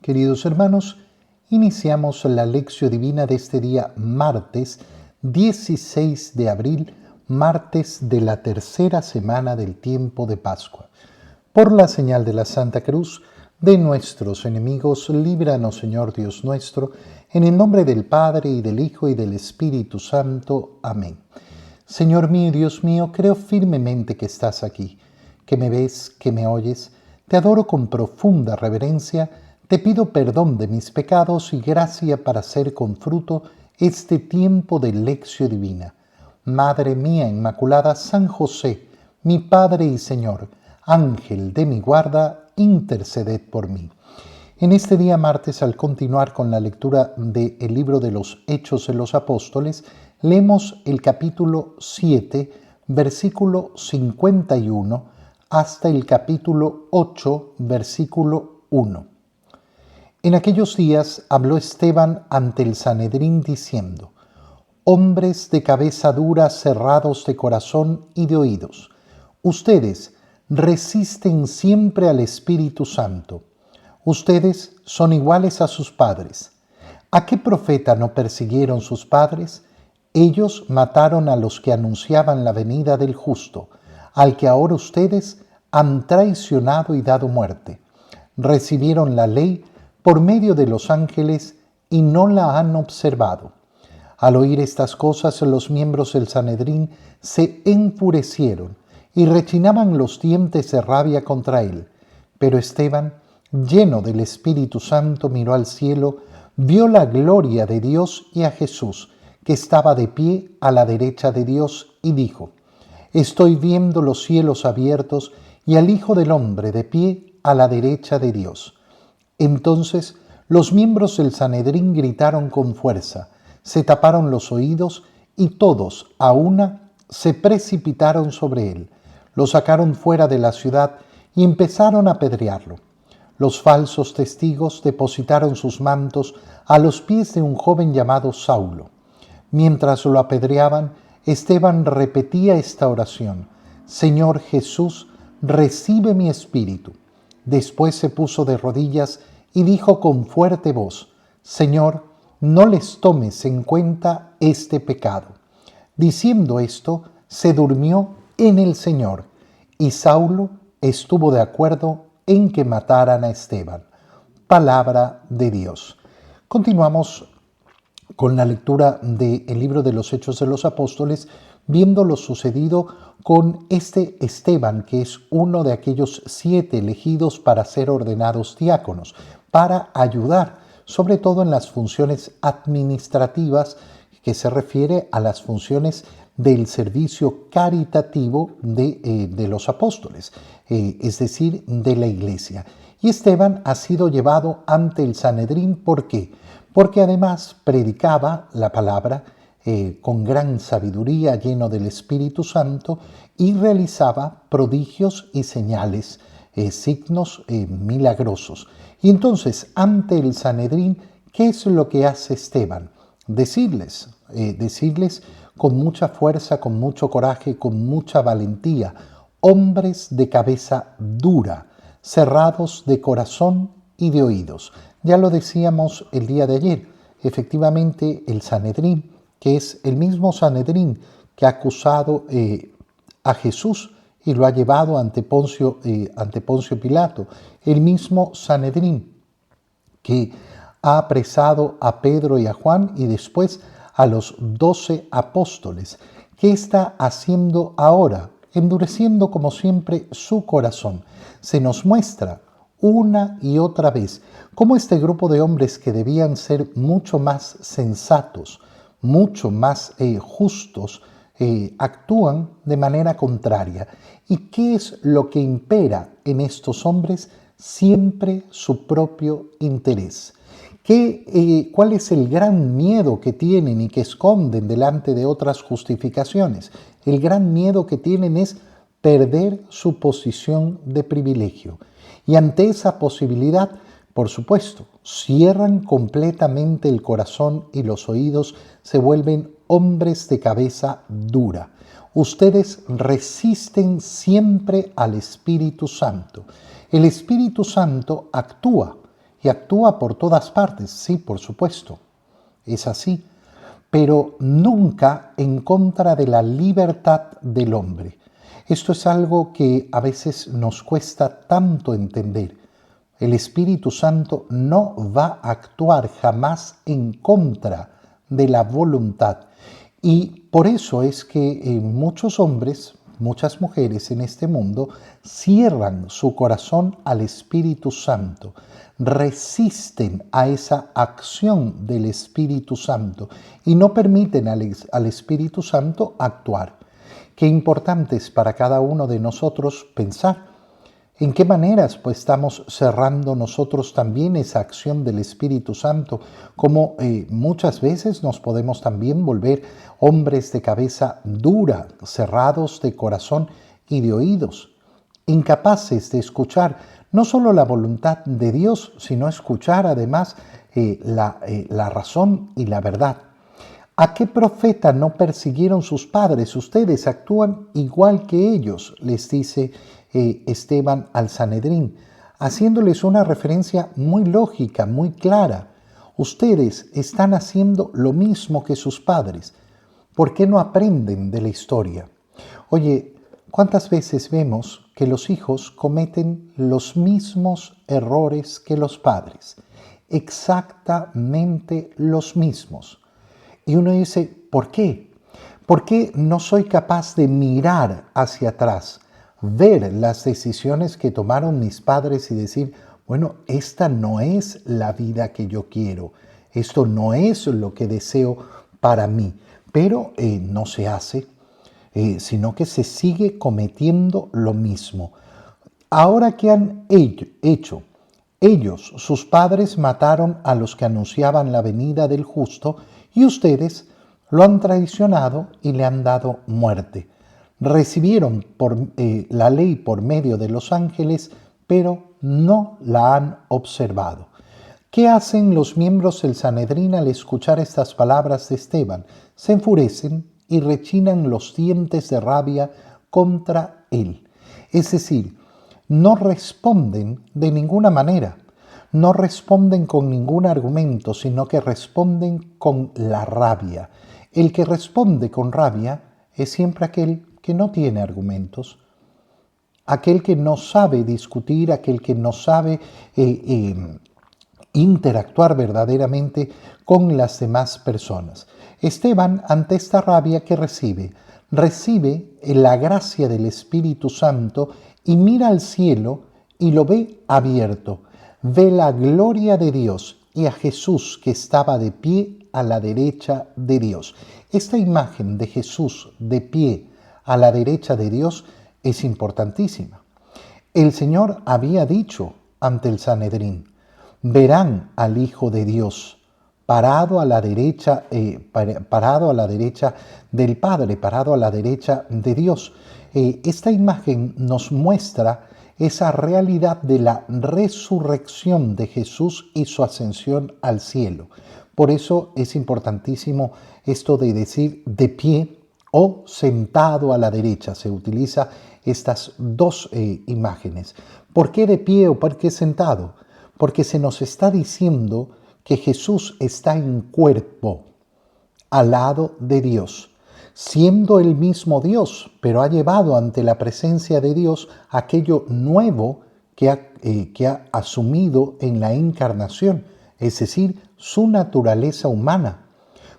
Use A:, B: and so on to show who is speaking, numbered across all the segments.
A: Queridos hermanos, iniciamos la lección divina de este día martes 16 de abril, martes de la tercera semana del tiempo de Pascua. Por la señal de la Santa Cruz de nuestros enemigos, líbranos, Señor Dios nuestro, en el nombre del Padre, y del Hijo, y del Espíritu Santo. Amén. Señor mío y Dios mío, creo firmemente que estás aquí, que me ves, que me oyes. Te adoro con profunda reverencia. Te pido perdón de mis pecados y gracia para hacer con fruto este tiempo de lección divina. Madre mía Inmaculada, San José, mi Padre y Señor, Ángel de mi guarda, interceded por mí. En este día martes, al continuar con la lectura del libro de los Hechos de los Apóstoles, leemos el capítulo 7, versículo 51, hasta el capítulo 8, versículo 1. En aquellos días habló Esteban ante el Sanedrín diciendo: hombres de cabeza dura, cerrados de corazón y de oídos, ustedes resisten siempre al Espíritu Santo. Ustedes son iguales a sus padres. ¿A qué profeta no persiguieron sus padres? Ellos mataron a los que anunciaban la venida del justo, al que ahora ustedes han traicionado y dado muerte. Recibieron la ley por medio de los ángeles y no la han observado. Al oír estas cosas, los miembros del Sanedrín se enfurecieron y rechinaban los dientes de rabia contra él. Pero Esteban, lleno del Espíritu Santo, miró al cielo, vio la gloria de Dios y a Jesús, que estaba de pie a la derecha de Dios, y dijo: estoy viendo los cielos abiertos y al Hijo del Hombre de pie a la derecha de Dios. Entonces los miembros del Sanedrín gritaron con fuerza, se taparon los oídos y todos a una se precipitaron sobre él. Lo sacaron fuera de la ciudad y empezaron a apedrearlo. Los falsos testigos depositaron sus mantos a los pies de un joven llamado Saulo. Mientras lo apedreaban, Esteban repetía esta oración: Señor Jesús, recibe mi espíritu. Después se puso de rodillas y dijo con fuerte voz: Señor, no les tomes en cuenta este pecado. Diciendo esto, se durmió en el Señor, y Saulo estuvo de acuerdo en que mataran a Esteban. Palabra de Dios. Continuamos con la lectura del libro de los Hechos de los Apóstoles, viendo lo sucedido con este Esteban, que es uno de aquellos 7 elegidos para ser ordenados diáconos, para ayudar sobre todo en las funciones administrativas, que se refiere a las funciones del servicio caritativo de los apóstoles, es decir, de la iglesia. Y Esteban ha sido llevado ante el Sanedrín. ¿Por qué? Porque además predicaba la palabra con gran sabiduría, lleno del Espíritu Santo, y realizaba prodigios y señales, signos milagrosos. Y entonces, ante el Sanedrín, ¿qué es lo que hace Esteban? Decirles con mucha fuerza, con mucho coraje, con mucha valentía: hombres de cabeza dura, cerrados de corazón y de oídos. Ya lo decíamos el día de ayer, efectivamente el Sanedrín, que es el mismo Sanedrín que ha acusado a Jesús y lo ha llevado ante Poncio Pilato, el mismo Sanedrín que ha apresado a Pedro y a Juan y después a los 12 apóstoles. ¿Qué está haciendo ahora? Endureciendo como siempre su corazón. Se nos muestra una y otra vez cómo este grupo de hombres, que debían ser mucho más sensatos, mucho más justos, actúan de manera contraria. ¿Y qué es lo que impera en estos hombres? Siempre su propio interés. ¿Cuál es el gran miedo que tienen y que esconden delante de otras justificaciones? El gran miedo que tienen es perder su posición de privilegio. Y ante esa posibilidad, por supuesto, cierran completamente el corazón y los oídos, se vuelven hombres de cabeza dura. Ustedes resisten siempre al Espíritu Santo. El Espíritu Santo actúa y actúa por todas partes, sí, por supuesto, es así, pero nunca en contra de la libertad del hombre. Esto es algo que a veces nos cuesta tanto entender. El Espíritu Santo no va a actuar jamás en contra de la voluntad. Y por eso es que muchos hombres, muchas mujeres en este mundo cierran su corazón al Espíritu Santo, resisten a esa acción del Espíritu Santo y no permiten al Espíritu Santo actuar. Qué importante es para cada uno de nosotros pensar en qué maneras pues estamos cerrando nosotros también esa acción del Espíritu Santo, como muchas veces nos podemos también volver hombres de cabeza dura, cerrados de corazón y de oídos, incapaces de escuchar no solo la voluntad de Dios, sino escuchar además la razón y la verdad. ¿A qué profeta no persiguieron sus padres? Ustedes actúan igual que ellos, les dice Esteban al Sanedrín, haciéndoles una referencia muy lógica, muy clara. Ustedes están haciendo lo mismo que sus padres. ¿Por qué no aprenden de la historia? Oye, ¿cuántas veces vemos que los hijos cometen los mismos errores que los padres? Exactamente los mismos. Y uno dice, ¿por qué? ¿Por qué no soy capaz de mirar hacia atrás, ver las decisiones que tomaron mis padres y decir, bueno, esta no es la vida que yo quiero, esto no es lo que deseo para mí, pero no se hace, sino que se sigue cometiendo lo mismo. Ahora, ¿qué han hecho? Ellos, sus padres, mataron a los que anunciaban la venida del justo y ustedes lo han traicionado y le han dado muerte. Recibieron la ley por medio de los ángeles, pero no la han observado. ¿Qué hacen los miembros del Sanedrín al escuchar estas palabras de Esteban? Se enfurecen y rechinan los dientes de rabia contra él. Es decir, no responden de ninguna manera, no responden con ningún argumento, sino que responden con la rabia. El que responde con rabia es siempre aquel que no tiene argumentos, aquel que no sabe discutir, aquel que no sabe interactuar verdaderamente con las demás personas. Esteban, ante esta rabia que recibe la gracia del Espíritu Santo y mira al cielo y lo ve abierto. Ve la gloria de Dios y a Jesús que estaba de pie a la derecha de Dios. Esta imagen de Jesús de pie a la derecha de Dios es importantísima. El Señor había dicho ante el Sanedrín, verán al Hijo de Dios parado a la derecha del Padre, parado a la derecha de Dios. Esta imagen nos muestra esa realidad de la resurrección de Jesús y su ascensión al cielo. Por eso es importantísimo esto de decir de pie o sentado a la derecha. Se utiliza estas dos imágenes. ¿Por qué de pie o por qué sentado? Porque se nos está diciendo que Jesús está en cuerpo al lado de Dios, siendo el mismo Dios, pero ha llevado ante la presencia de Dios aquello nuevo que ha asumido en la encarnación, es decir, su naturaleza humana,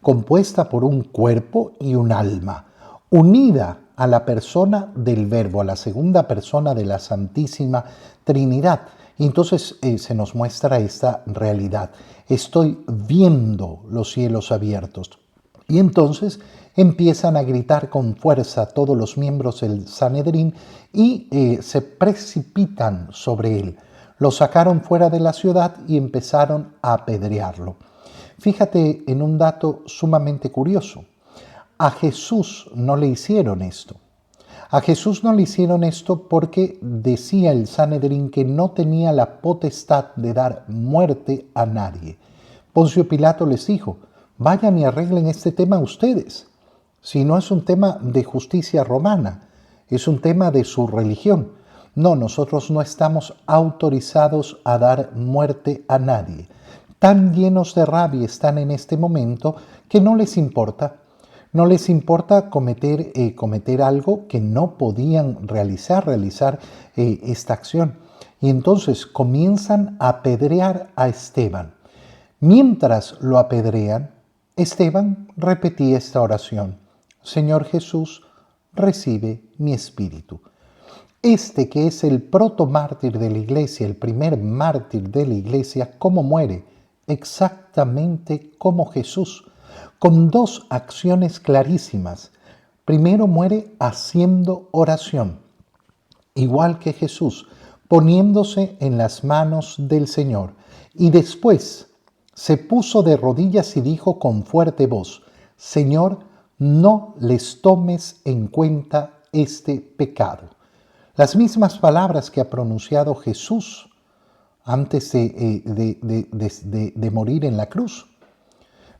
A: compuesta por un cuerpo y un alma, unida a la persona del Verbo, a la segunda persona de la Santísima Trinidad. Y entonces se nos muestra esta realidad. Estoy viendo los cielos abiertos. Y entonces empiezan a gritar con fuerza todos los miembros del Sanedrín y se precipitan sobre él. Lo sacaron fuera de la ciudad y empezaron a apedrearlo. Fíjate en un dato sumamente curioso. A Jesús no le hicieron esto. A Jesús no le hicieron esto porque decía el Sanedrín que no tenía la potestad de dar muerte a nadie. Poncio Pilato les dijo, vayan y arreglen este tema ustedes. Si no es un tema de justicia romana, es un tema de su religión. No, nosotros no estamos autorizados a dar muerte a nadie. Tan llenos de rabia están en este momento que no les importa. No les importa cometer algo que no podían realizar esta acción. Y entonces comienzan a apedrear a Esteban. Mientras lo apedrean, Esteban repetía esta oración: Señor Jesús, recibe mi espíritu. Este que es el protomártir de la iglesia, el primer mártir de la iglesia, ¿cómo muere? Exactamente como Jesús, con dos acciones clarísimas. Primero muere haciendo oración, igual que Jesús, poniéndose en las manos del Señor. Y después se puso de rodillas y dijo con fuerte voz: Señor, no les tomes en cuenta este pecado. Las mismas palabras que ha pronunciado Jesús antes de morir en la cruz.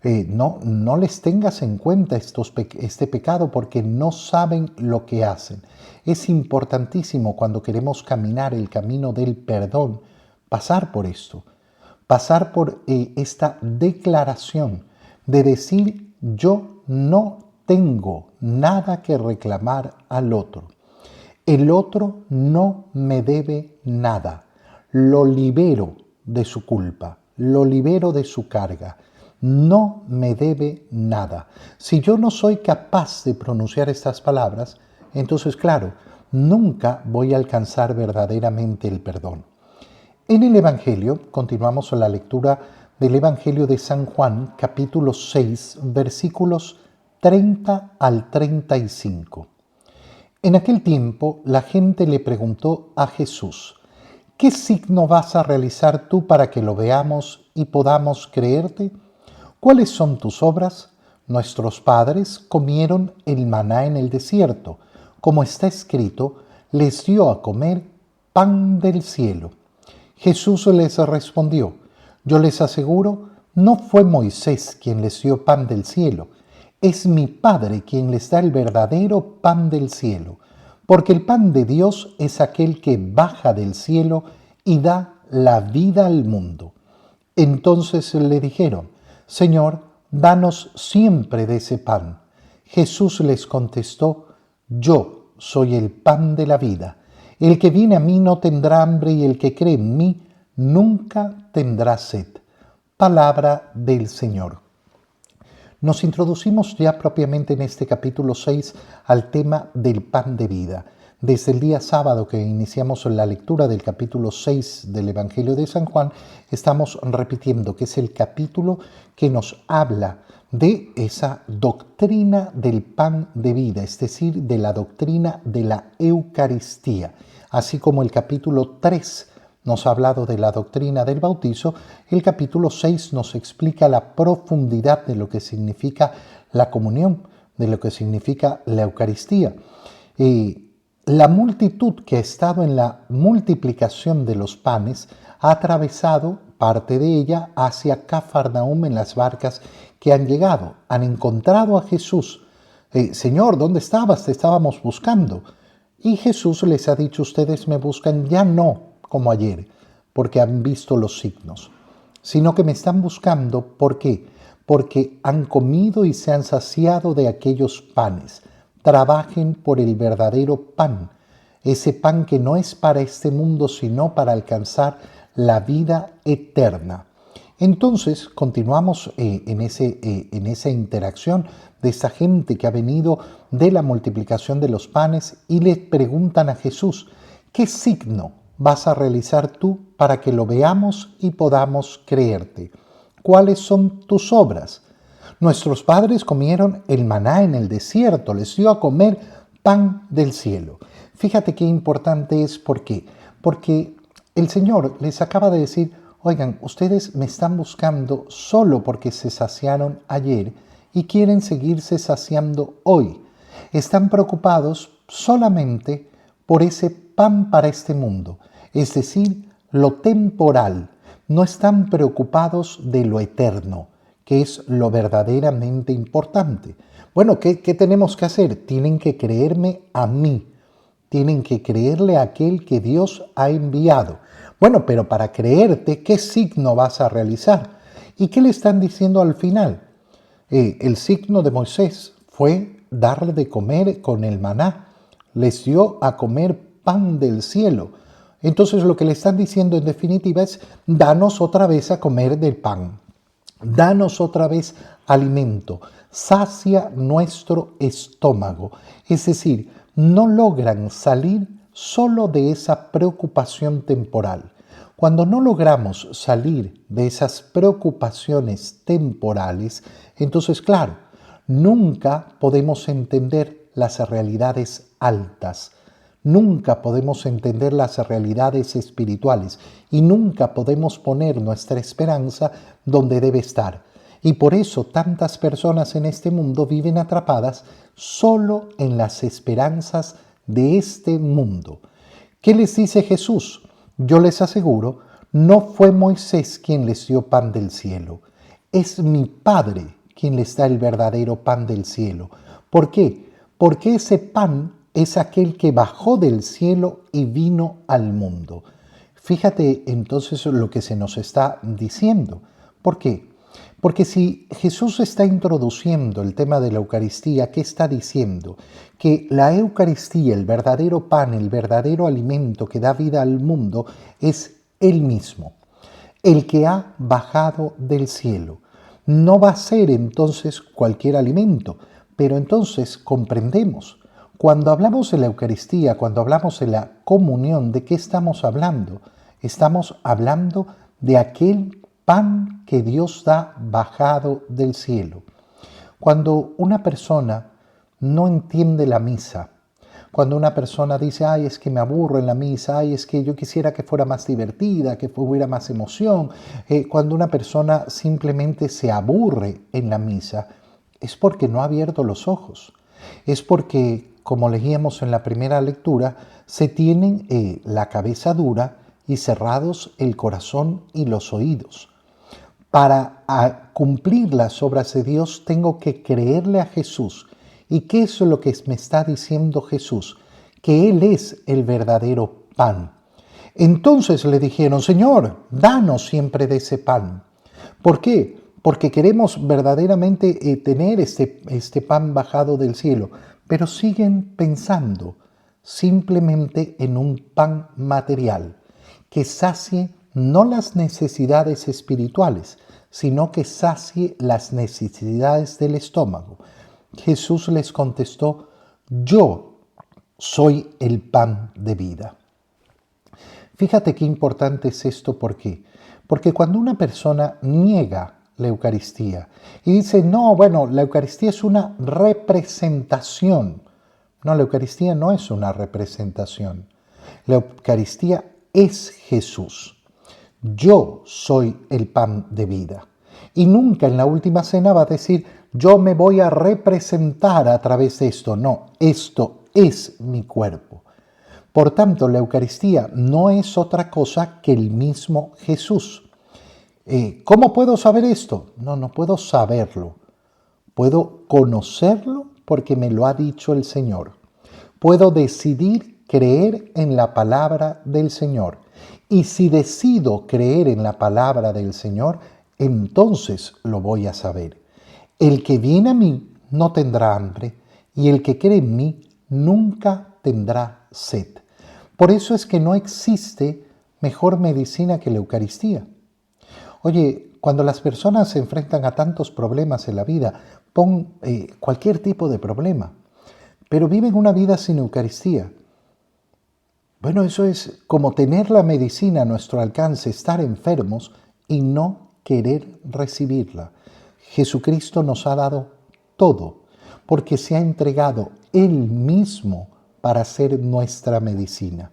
A: No les tengas en cuenta este pecado porque no saben lo que hacen. Es importantísimo cuando queremos caminar el camino del perdón, pasar por esto, pasar por esta declaración de decir: yo no tengo nada que reclamar al otro. El otro no me debe nada. Lo libero de su culpa, lo libero de su carga. No me debe nada. Si yo no soy capaz de pronunciar estas palabras, entonces, claro, nunca voy a alcanzar verdaderamente el perdón. En el Evangelio, continuamos la lectura del Evangelio de San Juan, capítulo 6, versículos 30 al 35. En aquel tiempo, la gente le preguntó a Jesús: ¿qué signo vas a realizar tú para que lo veamos y podamos creerte? ¿Cuáles son tus obras? Nuestros padres comieron el maná en el desierto. Como está escrito, les dio a comer pan del cielo. Jesús les respondió: yo les aseguro, no fue Moisés quien les dio pan del cielo. Es mi Padre quien les da el verdadero pan del cielo, porque el pan de Dios es aquel que baja del cielo y da la vida al mundo. Entonces le dijeron: Señor, danos siempre de ese pan. Jesús les contestó: yo soy el pan de la vida. El que viene a mí no tendrá hambre y el que cree en mí nunca tendrá sed. Palabra del Señor. Nos introducimos ya propiamente en este capítulo 6 al tema del pan de vida. Desde el día sábado que iniciamos la lectura del capítulo 6 del Evangelio de San Juan, estamos repitiendo que es el capítulo que nos habla de esa doctrina del pan de vida, es decir, de la doctrina de la Eucaristía. Así como el capítulo 3 nos ha hablado de la doctrina del bautizo, el capítulo 6 nos explica la profundidad de lo que significa la comunión, de lo que significa la Eucaristía. La multitud que ha estado en la multiplicación de los panes ha atravesado parte de ella hacia Cafarnaúm en las barcas que han llegado. Han encontrado a Jesús. Señor, ¿dónde estabas? Te estábamos buscando. Y Jesús les ha dicho: ustedes me buscan ya no como ayer, porque han visto los signos, sino que me están buscando. ¿Por qué? Porque han comido y se han saciado de aquellos panes. Trabajen por el verdadero pan, ese pan que no es para este mundo, sino para alcanzar la vida eterna. Entonces, continuamos en esa interacción de esa gente que ha venido de la multiplicación de los panes y le preguntan a Jesús: ¿qué signo vas a realizar tú para que lo veamos y podamos creerte? ¿Cuáles son tus obras? Nuestros padres comieron el maná en el desierto, les dio a comer pan del cielo. Fíjate qué importante es. ¿Por qué? Porque el Señor les acaba de decir: oigan, ustedes me están buscando solo porque se saciaron ayer y quieren seguirse saciando hoy. Están preocupados solamente por ese pan para este mundo, es decir, lo temporal. No están preocupados de lo eterno, que es lo verdaderamente importante. Bueno, ¿qué tenemos que hacer? Tienen que creerme a mí. tienen que creerle a aquel que Dios ha enviado. Bueno, pero para creerte, ¿qué signo vas a realizar? ¿Y qué le están diciendo al final? El signo de Moisés fue darle de comer con el maná. Les dio a comer pan del cielo. Entonces lo que le están diciendo en definitiva es, danos otra vez a comer del pan. Danos otra vez alimento. Sacia nuestro estómago. Es decir, no logran salir solo de esa preocupación temporal. Cuando no logramos salir de esas preocupaciones temporales, entonces, claro, nunca podemos entender las realidades altas, nunca podemos entender las realidades espirituales y nunca podemos poner nuestra esperanza donde debe estar. Y por eso tantas personas en este mundo viven atrapadas solo en las esperanzas de este mundo. ¿Qué les dice Jesús? Yo les aseguro, no fue Moisés quien les dio pan del cielo, es mi Padre quien les da el verdadero pan del cielo. ¿Por qué? Porque ese pan es aquel que bajó del cielo y vino al mundo. Fíjate entonces lo que se nos está diciendo. ¿Por qué? Porque si Jesús está introduciendo el tema de la Eucaristía, ¿qué está diciendo? Que la Eucaristía, el verdadero pan, el verdadero alimento que da vida al mundo, es Él mismo, el que ha bajado del cielo. No va a ser entonces cualquier alimento, pero entonces comprendemos. Cuando hablamos de la Eucaristía, cuando hablamos de la comunión, ¿de qué estamos hablando? Estamos hablando de aquel pan que Dios da bajado del cielo. Cuando una persona no entiende la misa, cuando una persona dice, ay, es que me aburro en la misa, ay, es que yo quisiera que fuera más divertida, que hubiera más emoción, cuando una persona simplemente se aburre en la misa, es porque no ha abierto los ojos, es porque, como leíamos en la primera lectura, se tienen la cabeza dura y cerrados el corazón y los oídos. Para cumplir las obras de Dios tengo que creerle a Jesús. ¿Y qué es lo que me está diciendo Jesús? Que Él es el verdadero pan. Entonces le dijeron, Señor, danos siempre de ese pan. ¿Por qué? Porque queremos verdaderamente tener este pan bajado del cielo. Pero siguen pensando simplemente en un pan material que sacie no las necesidades espirituales, sino que sacie las necesidades del estómago. Jesús les contestó, yo soy el pan de vida. Fíjate qué importante es esto, ¿por qué? Porque cuando una persona niega la Eucaristía y dice, no, bueno, la Eucaristía es una representación. No, la Eucaristía no es una representación. La Eucaristía es Jesús. Yo soy el pan de vida. Y nunca en la última cena va a decir, yo me voy a representar a través de esto. No, esto es mi cuerpo. Por tanto, la Eucaristía no es otra cosa que el mismo Jesús. ¿Cómo puedo saber esto? No puedo saberlo. Puedo conocerlo porque me lo ha dicho el Señor. Puedo decidir creer en la palabra del Señor. Y si decido creer en la palabra del Señor, entonces lo voy a saber. El que viene a mí no tendrá hambre, y el que cree en mí nunca tendrá sed. Por eso es que no existe mejor medicina que la Eucaristía. Oye, cuando las personas se enfrentan a tantos problemas en la vida, pon cualquier tipo de problema, pero viven una vida sin Eucaristía. Bueno, eso es como tener la medicina a nuestro alcance, estar enfermos y no querer recibirla. Jesucristo nos ha dado todo, porque se ha entregado Él mismo para ser nuestra medicina.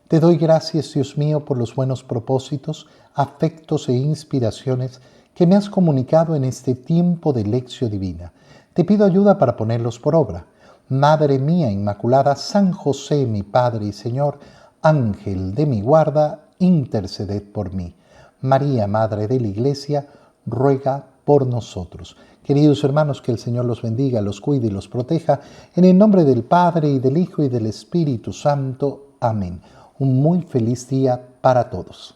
A: Te doy gracias, Dios mío, por los buenos propósitos, afectos e inspiraciones que me has comunicado en este tiempo de lección divina. Te pido ayuda para ponerlos por obra. Madre mía Inmaculada, San José, mi Padre y Señor, Ángel de mi guarda, interceded por mí. María, Madre de la Iglesia, ruega por nosotros. Queridos hermanos, que el Señor los bendiga, los cuide y los proteja. En el nombre del Padre, y del Hijo, y del Espíritu Santo. Amén. Un muy feliz día para todos.